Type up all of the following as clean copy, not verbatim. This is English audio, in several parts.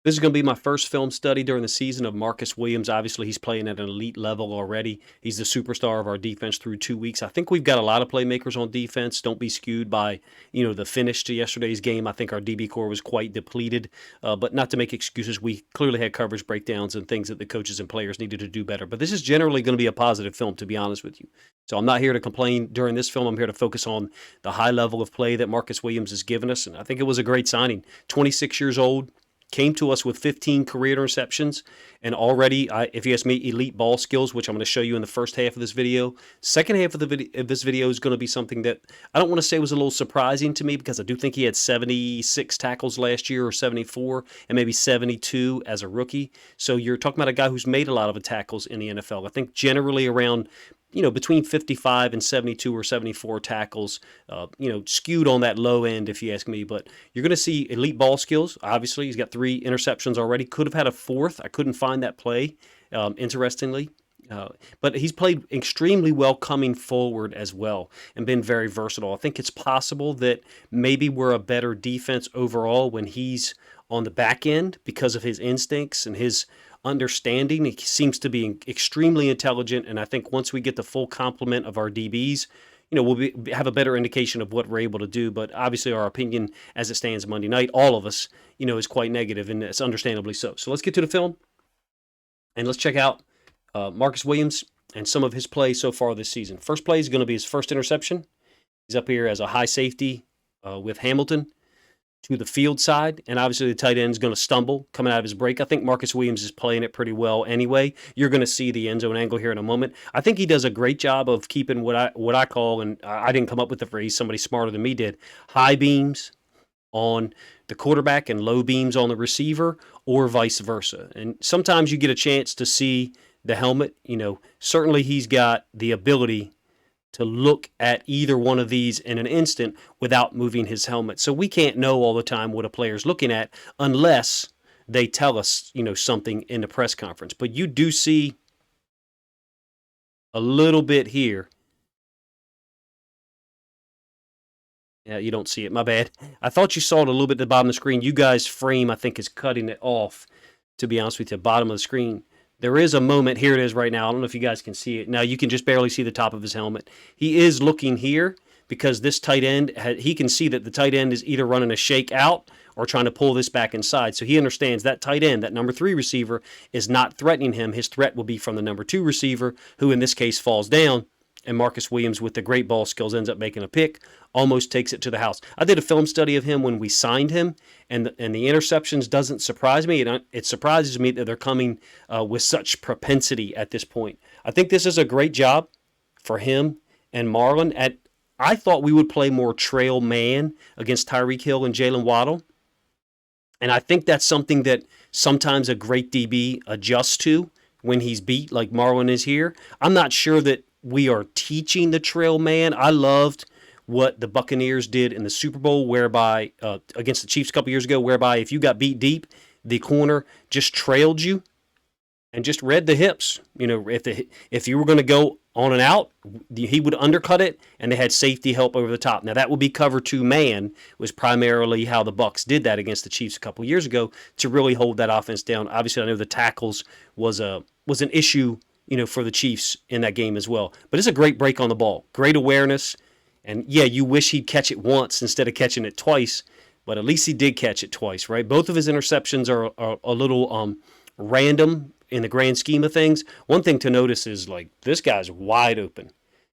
This is going to be my first film study during the season of Marcus Williams. Obviously, he's playing at an elite level already. He's the superstar of our defense through 2 weeks. I think we've got a lot of playmakers on defense. Don't be skewed by, the finish to yesterday's game. I think our DB core was quite depleted, but not to make excuses. We clearly had coverage breakdowns and things that the coaches and players needed to do better. But this is generally going to be a positive film, to be honest with you. So I'm not here to complain during this film. I'm here to focus on the high level of play that Marcus Williams has given us. And I think it was a great signing. 26 years old. Came to us with 15 career interceptions, and already, if you ask me, elite ball skills, which I'm going to show you in the first half of this video. Second half of this video is going to be something that I don't want to say was a little surprising to me, because I do think he had 76 tackles last year, or 74, and maybe 72 as a rookie. So you're talking about a guy who's made a lot of tackles in the NFL. I think generally around between 55 and 72 or 74 tackles, skewed on that low end, if you ask me. But you're going to see elite ball skills. Obviously, he's got 3 interceptions already. Could have had a 4th. I couldn't find that play, interestingly. But he's played extremely well coming forward as well and been very versatile. I think it's possible that maybe we're a better defense overall when he's on the back end because of his instincts and his understanding. He seems to be extremely intelligent, and I think once we get the full complement of our DBs, we'll have a better indication of what we're able to do. But obviously, our opinion as it stands Monday night, all of us, is quite negative, and it's understandably so. So let's get to the film, and let's check out Marcus Williams and some of his play so far this season. First play is going to be his first interception. He's up here as a high safety with Hamilton to the field side, and obviously the tight end is going to stumble coming out of his break. I think Marcus Williams is playing it pretty well anyway. You're going to see the end zone angle here in a moment. I think he does a great job of keeping what I call, and I didn't come up with the phrase, somebody smarter than me did, high beams on the quarterback and low beams on the receiver, or vice versa. And sometimes you get a chance to see the helmet. Certainly he's got the ability to look at either one of these in an instant without moving his helmet. So we can't know all the time what a player's looking at unless they tell us, something in the press conference. But you do see a little bit here. Yeah, you don't see it. My bad. I thought you saw it a little bit at the bottom of the screen. You guys' frame, I think, is cutting it off, to be honest with you, bottom of the screen. There is a moment, here it is right now. I don't know if you guys can see it. Now you can just barely see the top of his helmet. He is looking here because this tight end, he can see that the tight end is either running a shake out or trying to pull this back inside. So he understands that tight end, that number 3 receiver, is not threatening him. His threat will be from the number 2 receiver, who in this case falls down. And Marcus Williams, with the great ball skills, ends up making a pick, almost takes it to the house. I did a film study of him when we signed him, and the interceptions doesn't surprise me. It surprises me that they're coming with such propensity at this point. I think this is a great job for him and Marlon. I thought we would play more trail man against Tyreek Hill and Jalen Waddle, and I think that's something that sometimes a great DB adjusts to when he's beat, like Marlon is here. I'm not sure that we are teaching the trail man. I loved what the Buccaneers did in the Super Bowl, whereby against the Chiefs a couple years ago, whereby if you got beat deep, the corner just trailed you and just read the hips. If you were going to go on and out, he would undercut it, and they had safety help over the top. Now that would be cover 2 man, was primarily how the Bucs did that against the Chiefs a couple years ago to really hold that offense down. Obviously, I know the tackles was an issue, for the Chiefs in that game as well. But it's a great break on the ball, great awareness, and yeah, you wish he'd catch it once instead of catching it twice, but at least he did catch it twice, right? Both of his interceptions are a little random in the grand scheme of things. One thing to notice is, like, this guy's wide open.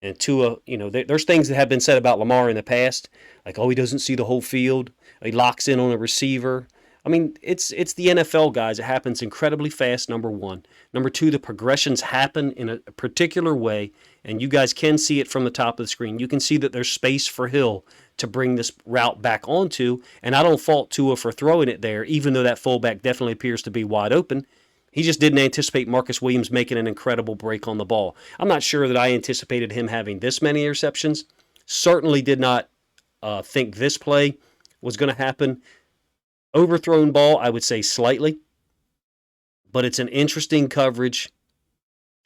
And Tua, there's things that have been said about Lamar in the past, like, he doesn't see the whole field. He locks in on a receiver. I mean, it's the NFL, guys. It happens incredibly fast, number 1. Number 2, the progressions happen in a particular way, and you guys can see it from the top of the screen. You can see that there's space for Hill to bring this route back onto, and I don't fault Tua for throwing it there, even though that fullback definitely appears to be wide open. He just didn't anticipate Marcus Williams making an incredible break on the ball. I'm not sure that I anticipated him having this many interceptions. Certainly did not think this play was going to happen. Overthrown ball, I would say slightly, but it's an interesting coverage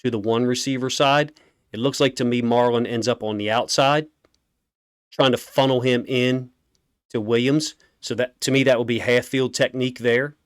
to the 1 receiver side. It looks like to me Marlon ends up on the outside, trying to funnel him in to Williams. So that, to me, that would be half field technique there.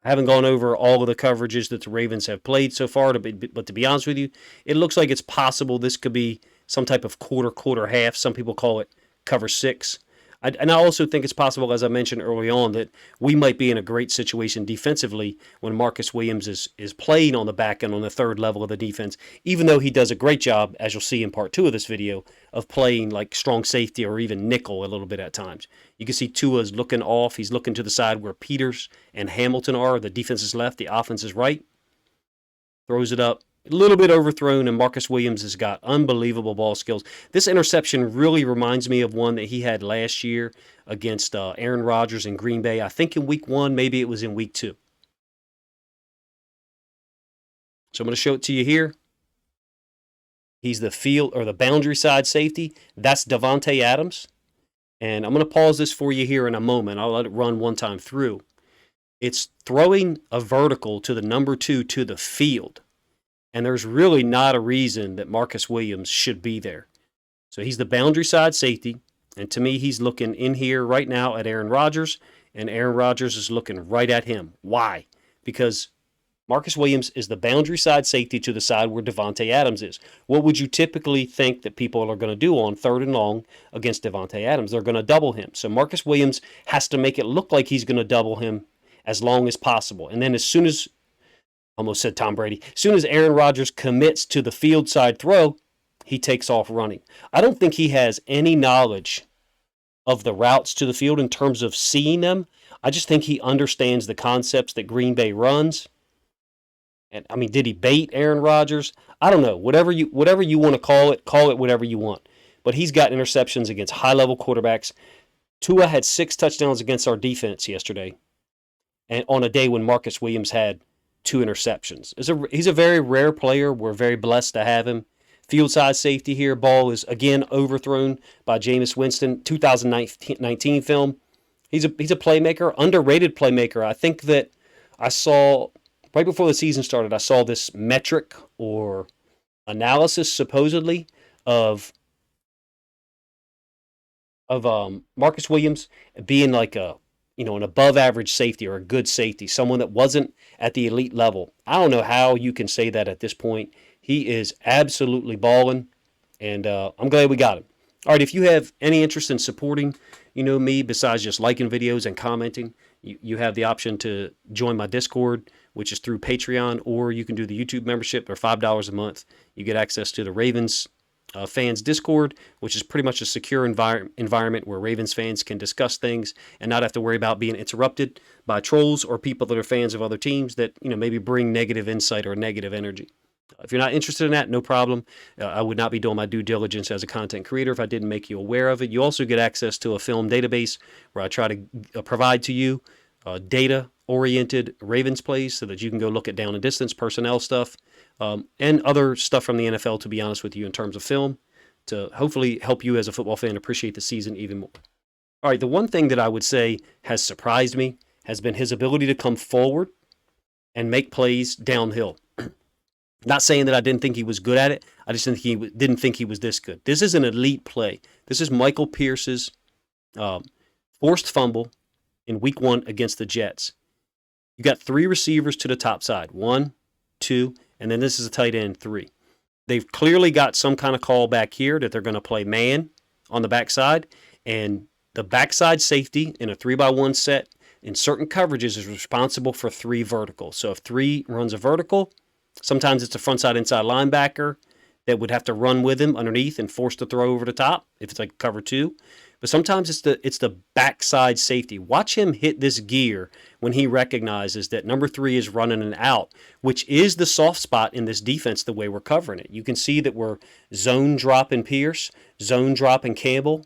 I haven't gone over all of the coverages that the Ravens have played so far, but to be honest with you, it looks like it's possible this could be some type of quarter half. Some people call it cover 6. And I also think it's possible, as I mentioned early on, that we might be in a great situation defensively when Marcus Williams is playing on the back end on the third level of the defense, even though he does a great job, as you'll see in part 2 of this video, of playing like strong safety or even nickel a little bit at times. You can see Tua's looking off. He's looking to the side where Peters and Hamilton are. The defense is left, the offense is right. Throws it up. A little bit overthrown, and Marcus Williams has got unbelievable ball skills. This interception really reminds me of one that he had last year against Aaron Rodgers in Green Bay. I think in week 1, maybe it was in week 2. So I'm going to show it to you here. He's the field or the boundary side safety. That's Davante Adams. And I'm going to pause this for you here in a moment. I'll let it run one time through. It's throwing a vertical to the number 2 to the field. And there's really not a reason that Marcus Williams should be there. So he's the boundary side safety. And to me, he's looking in here right now at Aaron Rodgers. And Aaron Rodgers is looking right at him. Why? Because Marcus Williams is the boundary side safety to the side where Davante Adams is. What would you typically think that people are going to do on 3rd and long against Davante Adams? They're going to double him. So Marcus Williams has to make it look like he's going to double him as long as possible. And then as soon as almost said Tom Brady. As soon as Aaron Rodgers commits to the field side throw, he takes off running. I don't think he has any knowledge of the routes to the field in terms of seeing them. I just think he understands the concepts that Green Bay runs. And I mean, did he bait Aaron Rodgers? I don't know. Whatever you want to call it whatever you want. But he's got interceptions against high-level quarterbacks. Tua had 6 touchdowns against our defense yesterday, and on a day when Marcus Williams had 2 interceptions. He's a very rare player. We're very blessed to have him. Field side safety here. Ball is again overthrown by Jameis Winston. 2019 film. He's a playmaker, underrated playmaker. I think that I saw right before the season started, I saw this metric or analysis supposedly of Marcus Williams being like an above average safety or a good safety, someone that wasn't at the elite level. I don't know how you can say that at this point. He is absolutely balling, and I'm glad we got him. All right, if you have any interest in supporting, me, besides just liking videos and commenting, you have the option to join my Discord, which is through Patreon, or you can do the YouTube membership for $5 a month. You get access to the Ravens fans Discord, which is pretty much a secure environment where Ravens fans can discuss things and not have to worry about being interrupted by trolls or people that are fans of other teams that maybe bring negative insight or negative energy. If you're not interested in that, no problem. I would not be doing my due diligence as a content creator if I didn't make you aware of it. You also get access to a film database where I try to provide to you data-oriented Ravens plays so that you can go look at down and distance, personnel stuff, and other stuff from the NFL, to be honest with you, in terms of film, to hopefully help you as a football fan appreciate the season even more. All right, the one thing that I would say has surprised me has been his ability to come forward and make plays downhill. Not saying that I didn't think he was good at it. I just didn't think he was this good. This is an elite play. This is Michael Pierce's forced fumble in week 1 against the Jets. You got 3 receivers to the top side. 1, 2, and then this is a tight end 3. They've clearly got some kind of call back here that they're going to play man on the backside, and the backside safety in a 3-by-1 set in certain coverages is responsible for 3 verticals. So if 3 runs a vertical, sometimes it's a frontside inside linebacker that would have to run with him underneath and force the throw over the top if it's like cover 2. But sometimes it's the backside safety. Watch him hit this gear when he recognizes that number 3 is running an out, which is the soft spot in this defense the way we're covering it. You can see that we're zone dropping Pierce, zone dropping Campbell,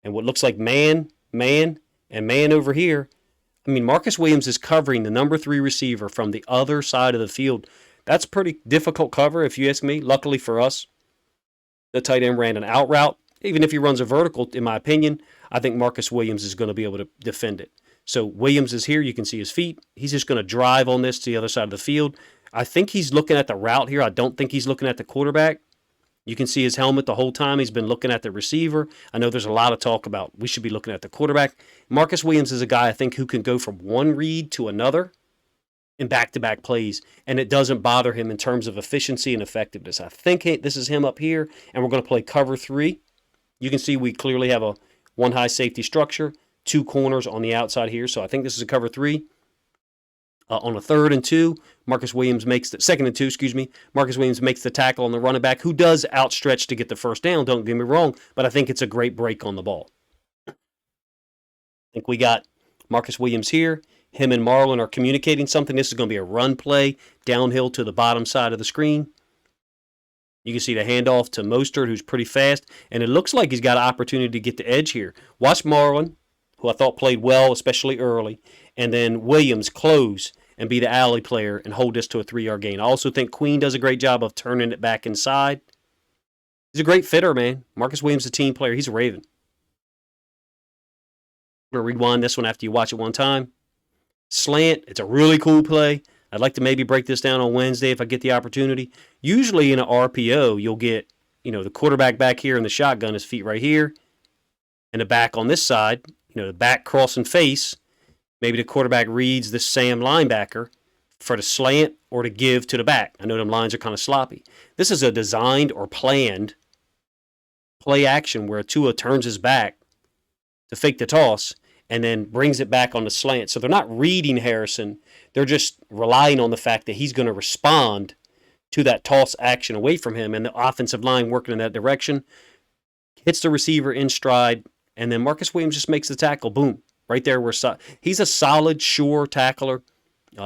and what looks like man, and man over here. I mean, Marcus Williams is covering the number 3 receiver from the other side of the field. That's pretty difficult cover, if you ask me. Luckily for us, the tight end ran an out route. Even if he runs a vertical, in my opinion, I think Marcus Williams is going to be able to defend it. So Williams is here. You can see his feet. He's just going to drive on this to the other side of the field. I think he's looking at the route here. I don't think he's looking at the quarterback. You can see his helmet the whole time. He's been looking at the receiver. I know there's a lot of talk about we should be looking at the quarterback. Marcus Williams is a guy, I think, who can go from one read to another in back-to-back plays, and it doesn't bother him in terms of efficiency and effectiveness. I think this is him up here, and we're going to play cover 3. You can see we clearly have a one high safety structure, 2 corners on the outside here, so I think this is a cover 3. On a 3rd and 2, Marcus Williams makes the 2nd and 2, excuse me. Marcus Williams makes the tackle on the running back, who does outstretch to get the first down. Don't get me wrong, but I think it's a great break on the ball. I think we got Marcus Williams here. Him and Marlon are communicating something. This is going to be a run play downhill to the bottom side of the screen. You can see the handoff to Mostert, who's pretty fast, and it looks like he's got an opportunity to get the edge here. Watch Marlon, who I thought played well, especially early, and then Williams close and be the alley player and hold this to a 3-yard gain. I also think Queen does a great job of turning it back inside. He's a great fitter, man. Marcus Williams is a team player. He's a Raven. I'm going to rewind this one after you watch it one time. Slant, it's a really cool play. I'd like to maybe break this down on Wednesday if I get the opportunity. Usually in an RPO, you'll get, the quarterback back here in the shotgun, his feet right here, and the back on this side, the back crossing face. Maybe the quarterback reads the Sam linebacker for the slant or to give to the back. I know them lines are kind of sloppy. This is a designed or planned play action where Tua turns his back to fake the toss and then brings it back on the slant. So they're not reading Harrison. They're just relying on the fact that he's going to respond to that toss action away from him, and the offensive line working in that direction hits the receiver in stride, and then Marcus Williams just makes the tackle. Boom. Right there, he's a solid, sure tackler.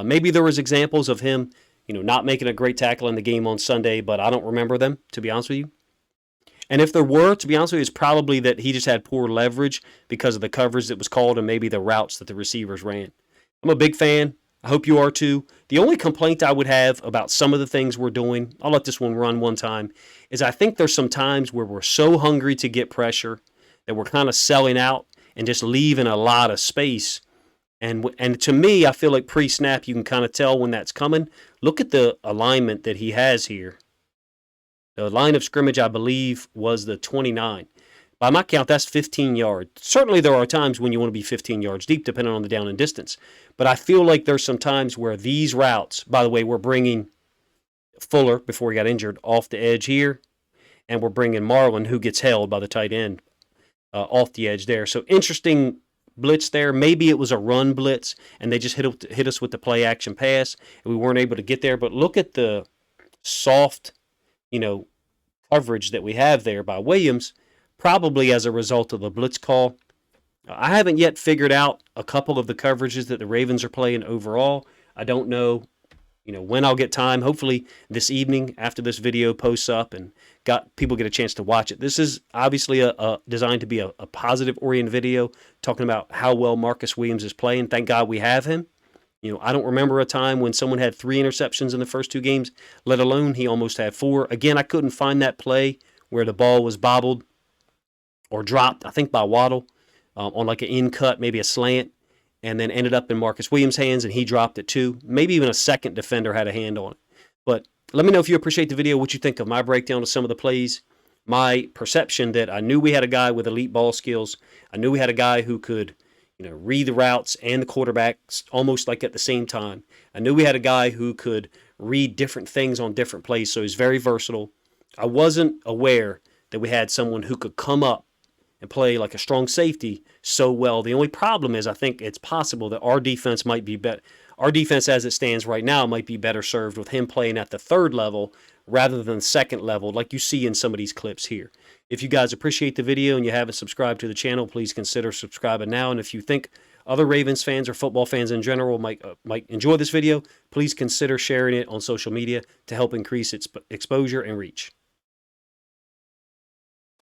Maybe there was examples of him, not making a great tackle in the game on Sunday, but I don't remember them, to be honest with you. And if there were, to be honest with you, it's probably that he just had poor leverage because of the coverage that was called and maybe the routes that the receivers ran. I'm a big fan. I hope you are too. The only complaint I would have about some of the things we're doing, I'll let this one run one time, is I think there's some times where we're so hungry to get pressure that we're kind of selling out and just leaving a lot of space. And to me, I feel like pre-snap, you can kind of tell when that's coming. Look at the alignment that he has here. The line of scrimmage, I believe, was the 29. By my count, that's 15 yards. Certainly there are times when you want to be 15 yards deep, depending on the down and distance. But I feel like there's some times where these routes, by the way, we're bringing Fuller, before he got injured, off the edge here. And we're bringing Marlon, who gets held by the tight end, off the edge there. So interesting blitz there. Maybe it was a run blitz, and they just hit us with the play action pass, and we weren't able to get there. But look at the soft, coverage that we have there by Williams, probably as a result of the blitz call. I haven't yet figured out a couple of the coverages that the Ravens are playing overall. I don't know, when I'll get time. Hopefully this evening after this video posts up and people get a chance to watch it. This is obviously designed to be a positive-oriented video talking about how well Marcus Williams is playing. Thank God we have him. I don't remember a time when someone had 3 interceptions in the first 2 games, let alone he almost had 4. Again, I couldn't find that play where the ball was bobbled or dropped, I think by Waddle, on like an in-cut, maybe a slant, and then ended up in Marcus Williams' hands, and he dropped it too. Maybe even a second defender had a hand on it. But let me know if you appreciate the video, what you think of my breakdown of some of the plays, my perception that I knew we had a guy with elite ball skills. I knew we had a guy who could read the routes and the quarterbacks almost like at the same time. I knew we had a guy who could read different things on different plays, so he's very versatile. I wasn't aware that we had someone who could come up and play like a strong safety so well. The only problem is I think it's possible that our defense might be better. Our defense as it stands right now might be better served with him playing at the 3rd level rather than 2nd level like you see in some of these clips here. If you guys appreciate the video and you haven't subscribed to the channel, please consider subscribing now. And if you think other Ravens fans or football fans in general might enjoy this video, please consider sharing it on social media to help increase its exposure and reach.